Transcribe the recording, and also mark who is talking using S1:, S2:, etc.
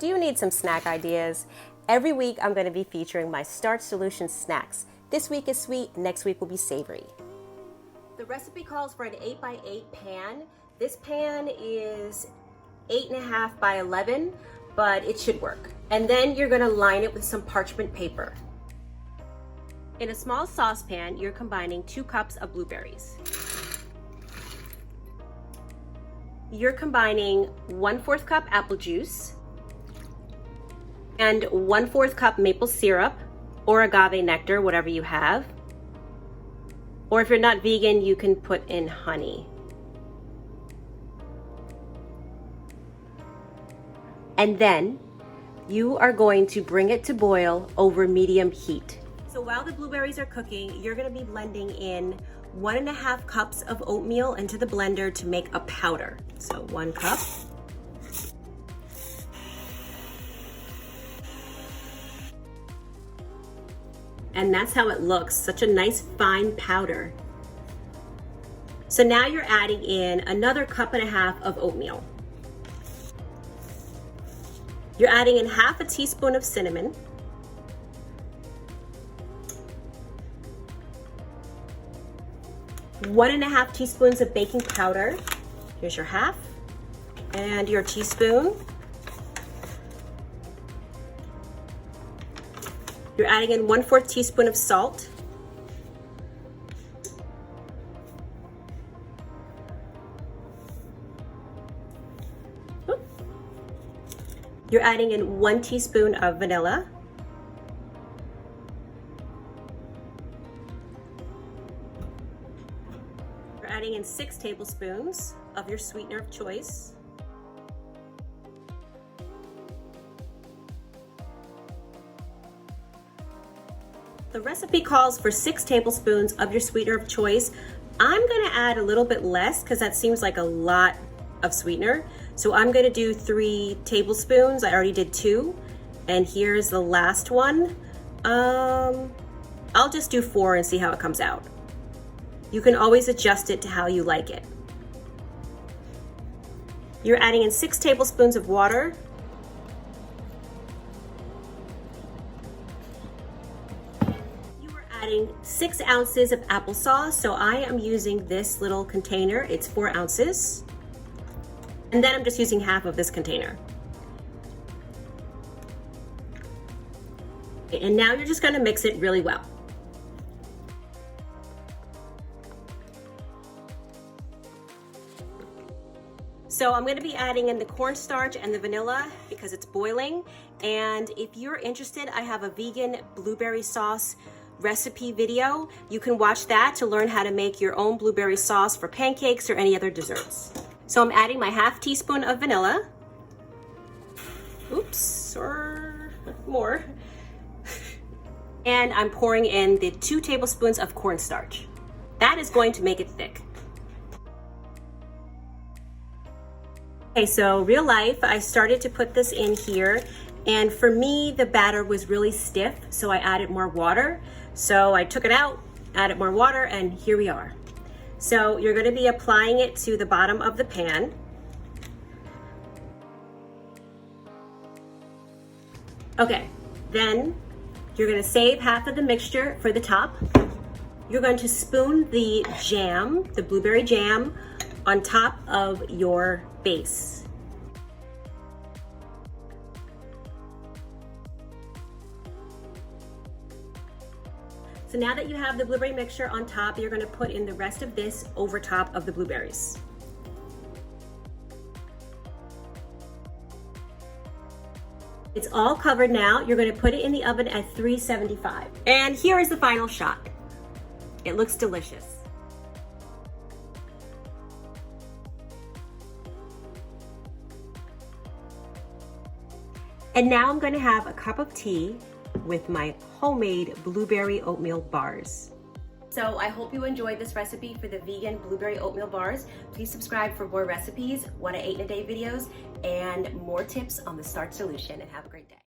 S1: Do you need some snack ideas? Every week I'm going to be featuring my Starch Solution snacks. This week is sweet, next week will be savory. The recipe calls for an 8x8 pan. This pan is 8.5 by 11, but it should work. And then you're going to line it with some parchment paper. In a small saucepan, you're combining 2 cups of blueberries. You're combining 1/4 cup apple juice and 1/4 cup maple syrup or agave nectar, whatever you have. Or if you're not vegan, you can put in honey. And then you are going to bring it to boil over medium heat. So while the blueberries are cooking, you're going to be blending in 1.5 cups of oatmeal into the blender to make a powder. So 1 cup. And that's how it looks, such a nice fine powder. So now you're adding in another 1.5 cups of oatmeal. You're adding in 1/2 teaspoon of cinnamon. One and a half teaspoons of baking powder. Here's your 1/2, and your teaspoon. You're adding in 1/4 teaspoon of salt. You're adding in 1 teaspoon of vanilla. You're adding in 6 tablespoons of your sweetener of choice. The recipe calls for 6 tablespoons of your sweetener of choice. I'm gonna add a little bit less because that seems like a lot of sweetener. So I'm gonna do 3 tablespoons. I already did 2. And here's the last one. I'll just do 4 and see how it comes out. You can always adjust it to how you like it. You're adding in 6 tablespoons of water. Adding 6 ounces of applesauce. So I am using this little container. It's 4 ounces. And then I'm just using 1/2 of this container. And now you're just gonna mix it really well. So I'm gonna be adding in the cornstarch and the vanilla because it's boiling. And if you're interested, I have a vegan blueberry sauce recipe video. You can watch that to learn how to make your own blueberry sauce for pancakes or any other desserts. So I'm adding my 1/2 teaspoon of vanilla. Oops, or more. And I'm pouring in the 2 tablespoons of cornstarch. That is going to make it thick. Okay, so real life, I started to put this in here, and for me, the batter was really stiff, so I added more water. So I took it out, added more water, and here we are. So you're gonna be applying it to the bottom of the pan. Okay, then you're gonna save 1/2 of the mixture for the top. You're going to spoon the jam, the blueberry jam, on top of your base. So now that you have the blueberry mixture on top, you're gonna put in the rest of this over top of the blueberries. It's all covered now. You're gonna put it in the oven at 375. And here is the final shot. It looks delicious. And now I'm gonna have a cup of tea with my homemade blueberry oatmeal bars. So I hope you enjoyed this recipe for the vegan blueberry oatmeal bars. Please subscribe for more recipes, 1 to 8 in a day videos, and more tips on the Starch Solution, and have a great day.